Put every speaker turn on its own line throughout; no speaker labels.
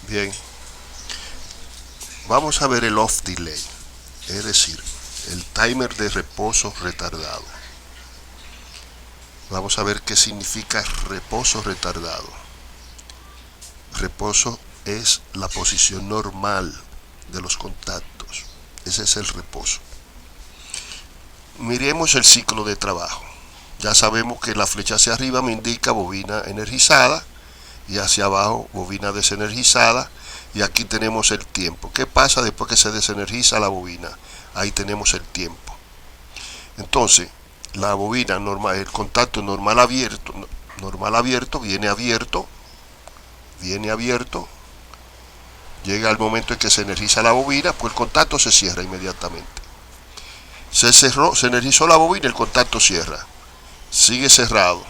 Bien, vamos a ver el off delay, es decir, el timer de reposo retardado. Vamos a ver qué significa reposo retardado. Reposo es la posición normal de los contactos. Ese es el reposo. Miremos el ciclo de trabajo. Ya sabemos que la flecha hacia arriba me indica bobina energizada y hacia abajo bobina desenergizada, y aquí tenemos el tiempo. ¿Qué pasa después que se desenergiza la bobina? Ahí tenemos el tiempo. Entonces, la bobina normal, el contacto normal abierto, viene abierto, llega al momento en que se energiza la bobina, pues el contacto se cierra inmediatamente. Se energizó la bobina, el contacto cierra, sigue cerrado.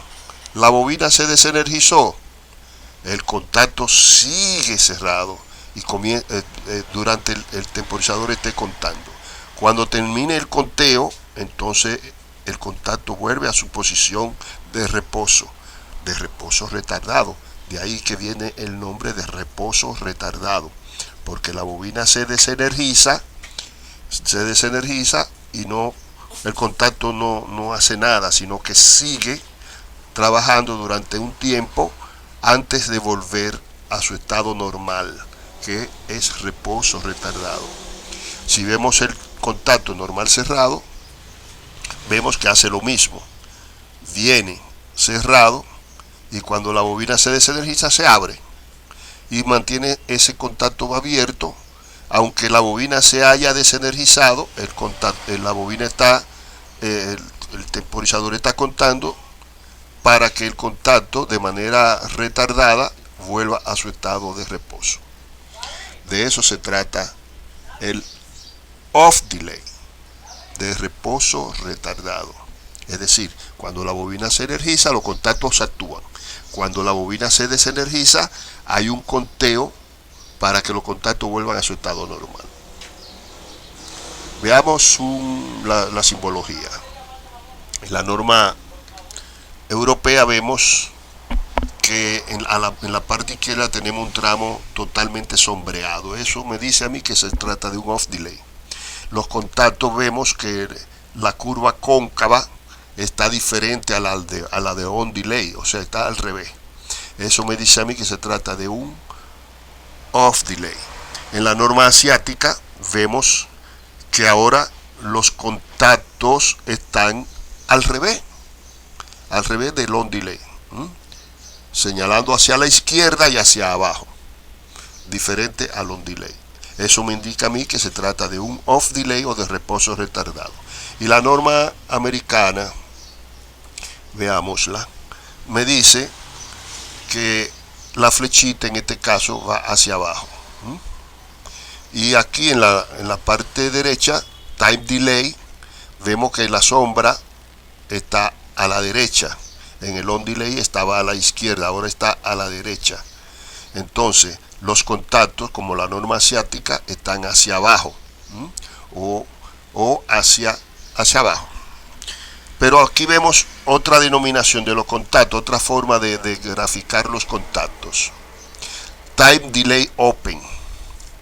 La bobina se desenergizó, el contacto sigue cerrado y durante el temporizador esté contando. Cuando termine el conteo, entonces el contacto vuelve a su posición de reposo retardado. De ahí que viene el nombre de reposo retardado, porque la bobina se desenergiza y el contacto no hace nada, sino que sigue trabajando durante un tiempo antes de volver a su estado normal, que es reposo retardado. Si vemos el contacto normal cerrado, vemos que hace lo mismo. Viene cerrado y cuando la bobina se desenergiza se abre y mantiene ese contacto abierto. Aunque la bobina se haya desenergizado, la bobina está, el temporizador está contando para que el contacto de manera retardada vuelva a su estado de reposo. De eso se trata el off delay, de reposo retardado. Es decir, cuando la bobina se energiza, los contactos actúan. Cuando la bobina se desenergiza, hay un conteo para que los contactos vuelvan a su estado normal. Veamos la simbología. En la norma europea vemos que en la parte izquierda tenemos un tramo totalmente sombreado. Eso me dice a mí que se trata de un off delay. Los contactos vemos que la curva cóncava está diferente a la de on delay, o sea, está al revés. Eso me dice a mí que se trata de un off delay. En la norma asiática vemos que ahora los contactos están al revés del on delay, señalando hacia la izquierda y hacia abajo, diferente al on delay. Eso me indica a mí que se trata de un off delay o de reposo retardado. Y la norma americana, veámosla, me dice que la flechita en este caso va hacia abajo. Y aquí en la parte derecha, time delay, vemos que la sombra está a la derecha. En el on delay estaba a la izquierda, ahora está a la derecha. Entonces, los contactos, como la norma asiática, están hacia abajo, o hacia abajo. Pero aquí vemos otra denominación de los contactos, otra forma de graficar los contactos. Time delay open.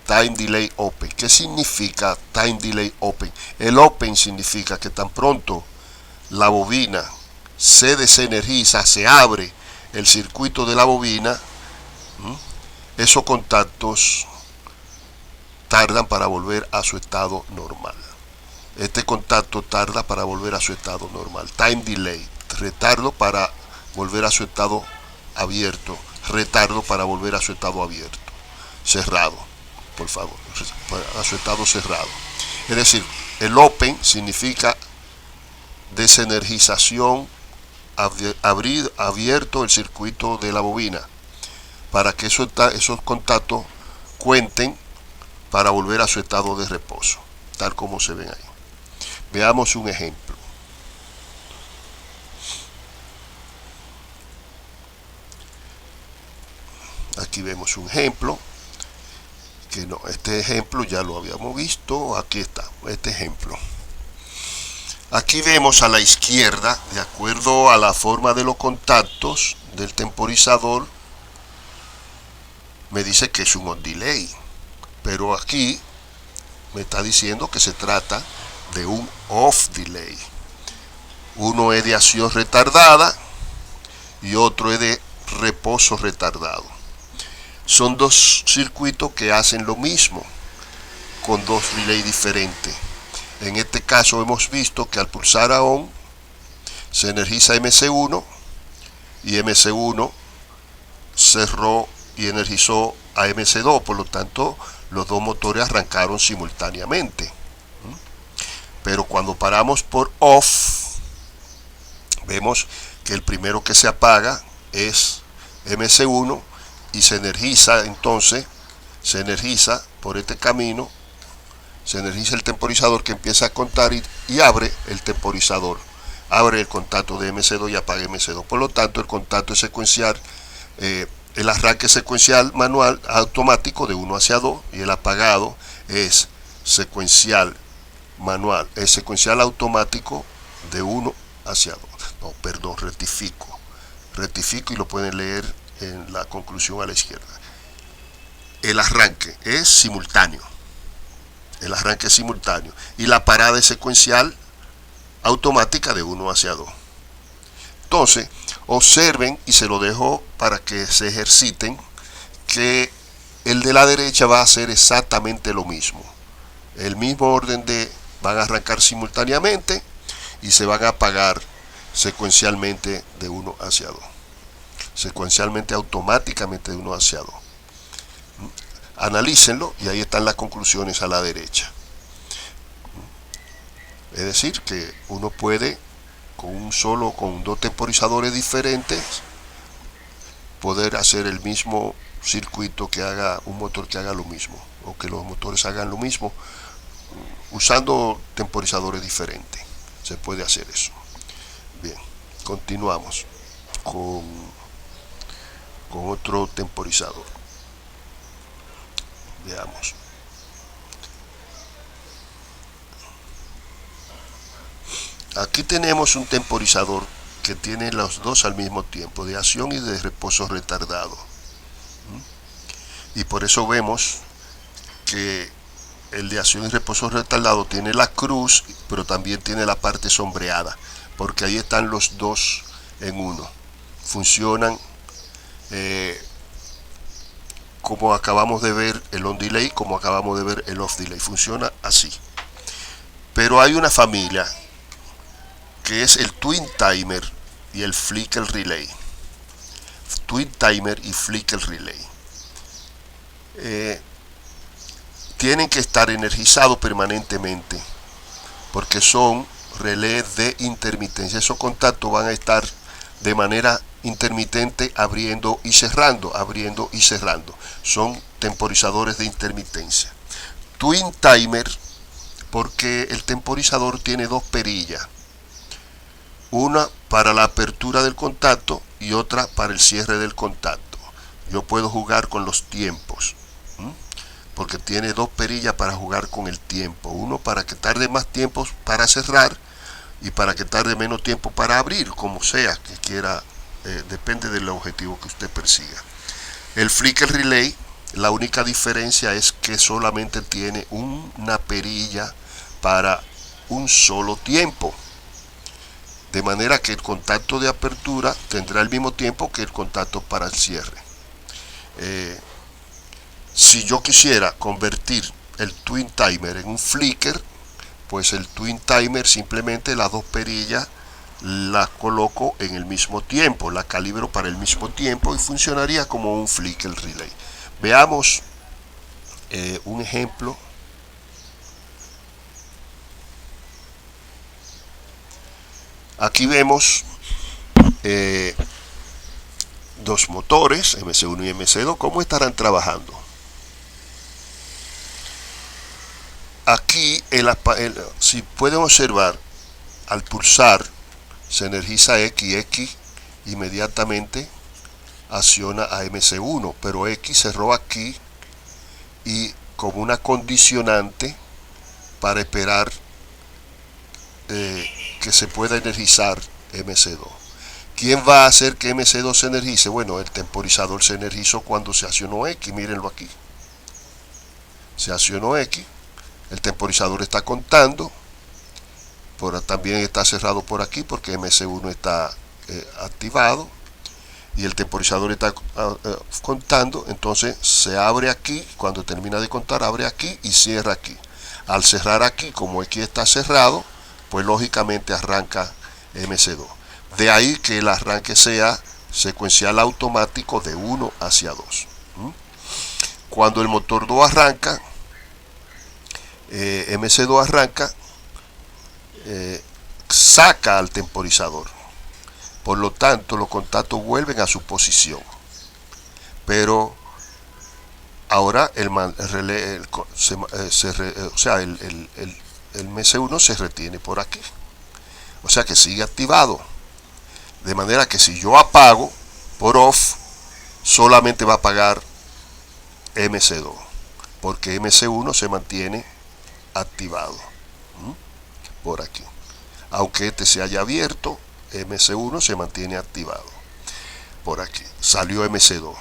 Time delay open. ¿Qué significa time delay open? El open significa que tan pronto la bobina se desenergiza, se abre el circuito de la bobina, esos contactos tardan para volver a su estado normal. Este contacto tarda para volver a su estado normal. Time delay, retardo para volver a su estado abierto, retardo para volver a su estado abierto, cerrado, por favor, a su estado cerrado. Es decir, el open significa desenergización, abierto el circuito de la bobina, para que esos contactos cuenten para volver a su estado de reposo, tal como se ven ahí. Veamos un ejemplo. Aquí vemos un ejemplo, que no, este ejemplo ya lo habíamos visto, aquí está, este ejemplo. Aquí vemos a la izquierda, de acuerdo a la forma de los contactos del temporizador, me dice que es un on delay, pero aquí me está diciendo que se trata de un off delay. Uno es de acción retardada y otro es de reposo retardado. Son dos circuitos que hacen lo mismo con dos relays diferentes. En este caso hemos visto que al pulsar a on se energiza MC1 y MC1 cerró y energizó a MC2, por lo tanto los dos motores arrancaron simultáneamente. Pero cuando paramos por off, vemos que el primero que se apaga es MC1 y se energiza, entonces se energiza por este camino, se energiza el temporizador, que empieza a contar y abre el temporizador, abre el contacto de MC2 y apaga MC2. Por lo tanto, el contacto es secuencial, el arranque secuencial manual automático de 1 hacia 2 y el apagado es secuencial manual, es secuencial automático de 1 hacia 2. No, perdón, rectifico y lo pueden leer en la conclusión a la izquierda. El arranque es simultáneo, y la parada es secuencial automática de 1 hacia 2. Entonces, observen, y se lo dejo para que se ejerciten, que el de la derecha va a hacer exactamente lo mismo. El mismo orden de van a arrancar simultáneamente y se van a apagar secuencialmente de 1 hacia 2. Secuencialmente automáticamente de 1 hacia 2. Analícenlo y ahí están las conclusiones a la derecha. Es decir, que uno puede con dos temporizadores diferentes poder hacer el mismo circuito, que haga un motor que haga lo mismo, o que los motores hagan lo mismo usando temporizadores diferentes. Se puede hacer eso. Bien, continuamos con otro temporizador. Veamos. Aquí tenemos un temporizador que tiene los dos al mismo tiempo, de acción y de reposo retardado. Y por eso vemos que el de acción y reposo retardado tiene la cruz, pero también tiene la parte sombreada, porque ahí están los dos en uno. Funcionan como acabamos de ver el on delay, como acabamos de ver el off delay. Funciona así. Pero hay una familia que es el twin timer y el flicker relay. Twin timer y flicker relay tienen que estar energizados permanentemente, porque son relés de intermitencia. Esos contactos van a estar de manera intermitente, abriendo y cerrando. Son temporizadores de intermitencia. Twin timer, porque el temporizador tiene dos perillas, una para la apertura del contacto y otra para el cierre del contacto. Yo puedo jugar con los tiempos, porque tiene dos perillas para jugar con el tiempo, uno para que tarde más tiempo para cerrar y para que tarde menos tiempo para abrir, como sea que quiera, depende del objetivo que usted persiga. El flicker relay, la única diferencia es que solamente tiene una perilla para un solo tiempo, de manera que el contacto de apertura tendrá el mismo tiempo que el contacto para el cierre. Si yo quisiera convertir el twin timer en un flicker, pues el twin timer simplemente las dos perillas las coloco en el mismo tiempo, la calibro para el mismo tiempo y funcionaría como un flicker relay. Veamos un ejemplo. Aquí vemos dos motores, MC1 y MC2, ¿cómo estarán trabajando? Aquí, si pueden observar, al pulsar se energiza X inmediatamente acciona a MC1, pero X cerró aquí y como una condicionante para esperar que se pueda energizar MC2. ¿Quién va a hacer que MC2 se energice? Bueno, el temporizador se energizó cuando se accionó X, mírenlo aquí. Se accionó X, el temporizador está contando, también está cerrado por aquí porque MC1 está activado y el temporizador está contando, entonces se abre aquí, cuando termina de contar abre aquí y cierra aquí. Al cerrar aquí, como X está cerrado, pues lógicamente arranca MC2. De ahí que el arranque sea secuencial automático de 1 hacia 2. Cuando el motor 2 arranca, MC2 arranca, saca al temporizador. Por lo tanto, los contactos vuelven a su posición. Pero ahora el MC1 se retiene por aquí. O sea que sigue activado. De manera que si yo apago por off, solamente va a apagar MC2. Porque MC1 se mantiene activado. Por aquí. Aunque este se haya abierto, MC1 se mantiene activado. Por aquí. Salió MC2.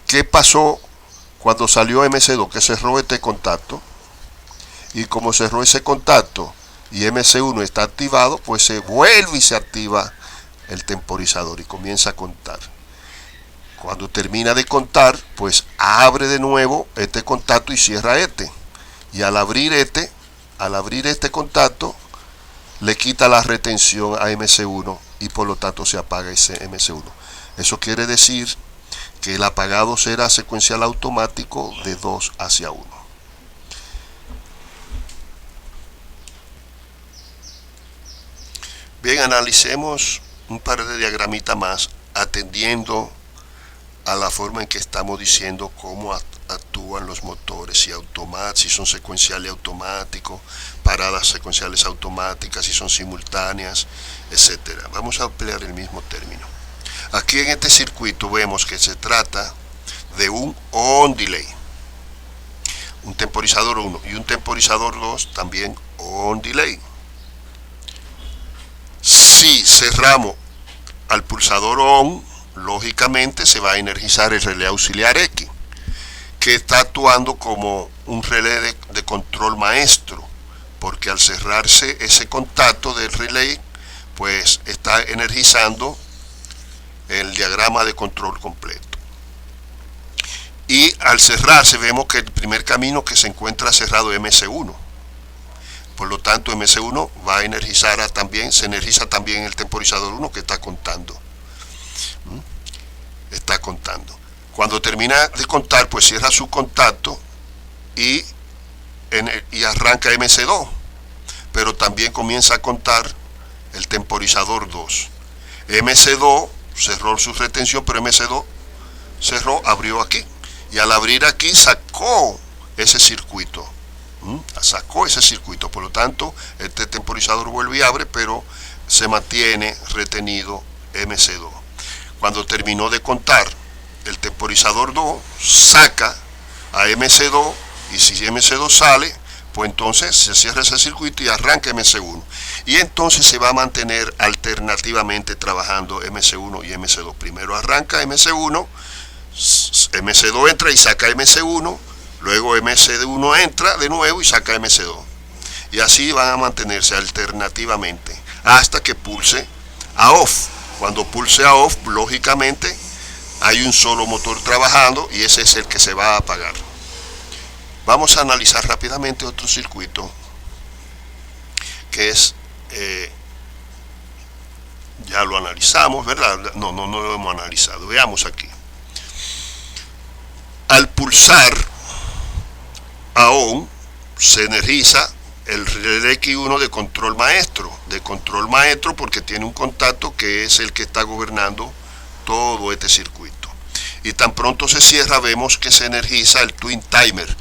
¿Qué pasó cuando salió MC2? Que cerró este contacto. Y como cerró ese contacto y MC1 está activado, pues se vuelve y se activa el temporizador y comienza a contar. Cuando termina de contar, pues abre de nuevo este contacto y cierra este. Y al abrir este contacto, le quita la retención a MC1 y por lo tanto se apaga ese MC1. Eso quiere decir que el apagado será secuencial automático de 2 hacia 1. Bien, analicemos un par de diagramitas más atendiendo a la forma en que estamos diciendo cómo actúan los motores, si son secuenciales automáticos, paradas secuenciales automáticas, si son simultáneas, etcétera. Vamos a emplear el mismo término. Aquí en este circuito vemos que se trata de un on delay, un temporizador 1 y un temporizador 2 también on delay. Si cerramos al pulsador on, lógicamente se va a energizar el relé auxiliar X, que está actuando como un relé de control maestro, porque al cerrarse ese contacto del relé, pues está energizando el diagrama de control completo. Y al cerrarse vemos que el primer camino que se encuentra cerrado es MC1. Por lo tanto, MC1 va a energizar se energiza también el temporizador 1 que está contando. Está contando. Cuando termina de contar, pues cierra su contacto y arranca MC2. Pero también comienza a contar el temporizador 2. MC2 cerró su retención, pero MC2 cerró, abrió aquí. Y al abrir aquí sacó ese circuito. Sacó ese circuito. Por lo tanto, este temporizador vuelve y abre, pero se mantiene retenido MC2. Cuando terminó de contar, el temporizador 2 saca a MC2 y si MC2 sale, pues entonces se cierra ese circuito y arranca MC1. Y entonces se va a mantener alternativamente trabajando MC1 y MC2. Primero arranca MC1, MC2 entra y saca MC1, luego MC1 entra de nuevo y saca MC2. Y así van a mantenerse alternativamente hasta que pulse a off. Cuando pulse a off, lógicamente hay un solo motor trabajando y ese es el que se va a apagar. Vamos a analizar rápidamente otro circuito que es, ya lo analizamos, ¿verdad? No lo hemos analizado. Veamos aquí. Al pulsar a on, se energiza el relé X1 de control maestro porque tiene un contacto que es el que está gobernando todo este circuito. Y tan pronto se cierra, vemos que se energiza el twin timer.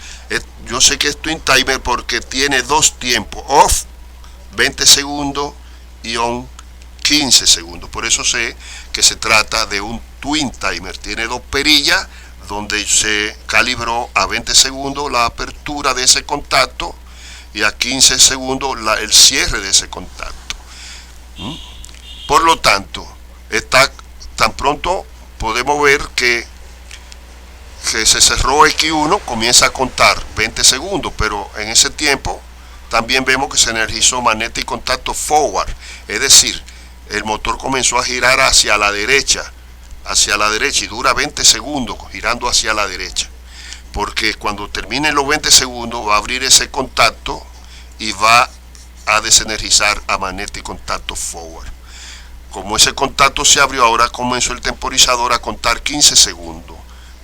Yo sé que es twin timer porque tiene dos tiempos, off 20 segundos y on 15 segundos. Por eso sé que se trata de un twin timer. Tiene dos perillas donde se calibró a 20 segundos la apertura de ese contacto y a 15 segundos el cierre de ese contacto. Por lo tanto, está tan pronto podemos ver que se cerró X1, comienza a contar 20 segundos, pero en ese tiempo también vemos que se energizó magnetic contacto forward, es decir, el motor comenzó a girar hacia la derecha y dura 20 segundos girando hacia la derecha, porque cuando terminen los 20 segundos va a abrir ese contacto y va a desenergizar a magnetic contacto forward. Como ese contacto se abrió, ahora comenzó el temporizador a contar 15 segundos.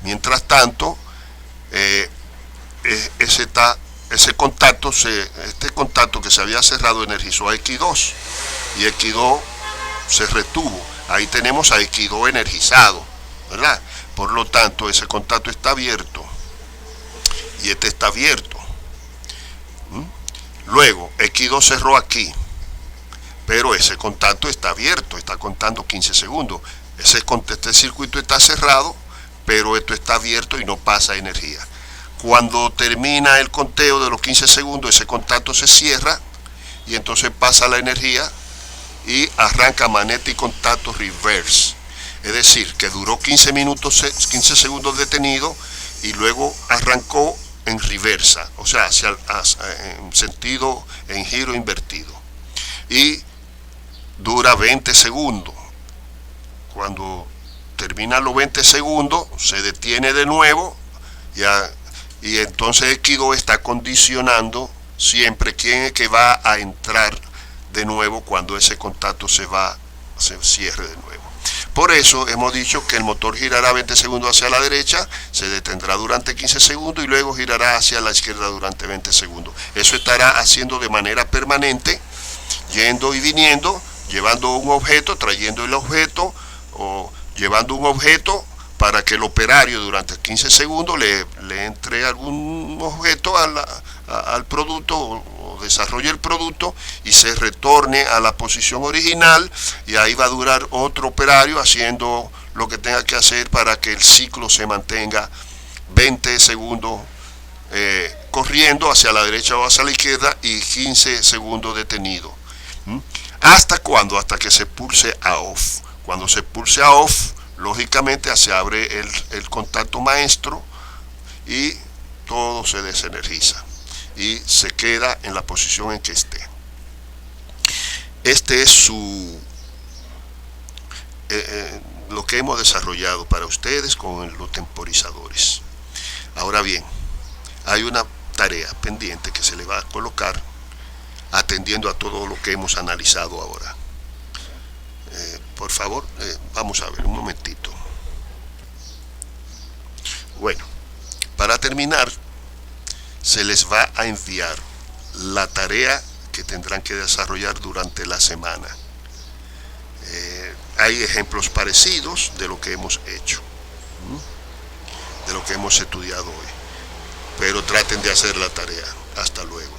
Mientras tanto, este contacto que se había cerrado energizó a X2 y X2 se retuvo. Ahí tenemos a X2 energizado, ¿verdad? Por lo tanto, ese contacto está abierto y este está abierto. Luego, X2 cerró aquí, pero ese contacto está abierto, está contando 15 segundos. Este circuito está cerrado, pero esto está abierto y no pasa energía. Cuando termina el conteo de los 15 segundos, ese contacto se cierra y entonces pasa la energía y arranca magnetic contacto reverse. Es decir, que duró 15 segundos detenido y luego arrancó en reversa, o sea, en giro invertido. Y dura 20 segundos. Cuando termina los 20 segundos, se detiene de nuevo y entonces X2 está condicionando siempre quién es que va a entrar de nuevo cuando ese contacto se cierre de nuevo. Por eso hemos dicho que el motor girará 20 segundos hacia la derecha, se detendrá durante 15 segundos y luego girará hacia la izquierda durante 20 segundos. Eso estará haciendo de manera permanente, yendo y viniendo, llevando un objeto, trayendo el objeto, o llevando un objeto para que el operario durante 15 segundos le entre algún objeto al producto o desarrolle el producto y se retorne a la posición original, y ahí va a durar otro operario haciendo lo que tenga que hacer para que el ciclo se mantenga 20 segundos corriendo hacia la derecha o hacia la izquierda y 15 segundos detenido. ¿Hasta cuándo? Hasta que se pulse a off. Cuando se pulse a off, lógicamente se abre el contacto maestro y todo se desenergiza y se queda en la posición en que esté. Este es lo que hemos desarrollado para ustedes con los temporizadores. Ahora bien, hay una tarea pendiente que se le va a colocar atendiendo a todo lo que hemos analizado ahora. Por favor, vamos a ver un momentito. Bueno, para terminar, se les va a enviar la tarea que tendrán que desarrollar durante la semana. Hay ejemplos parecidos de lo que hemos hecho, de lo que hemos estudiado hoy, pero traten de hacer la tarea. Hasta luego.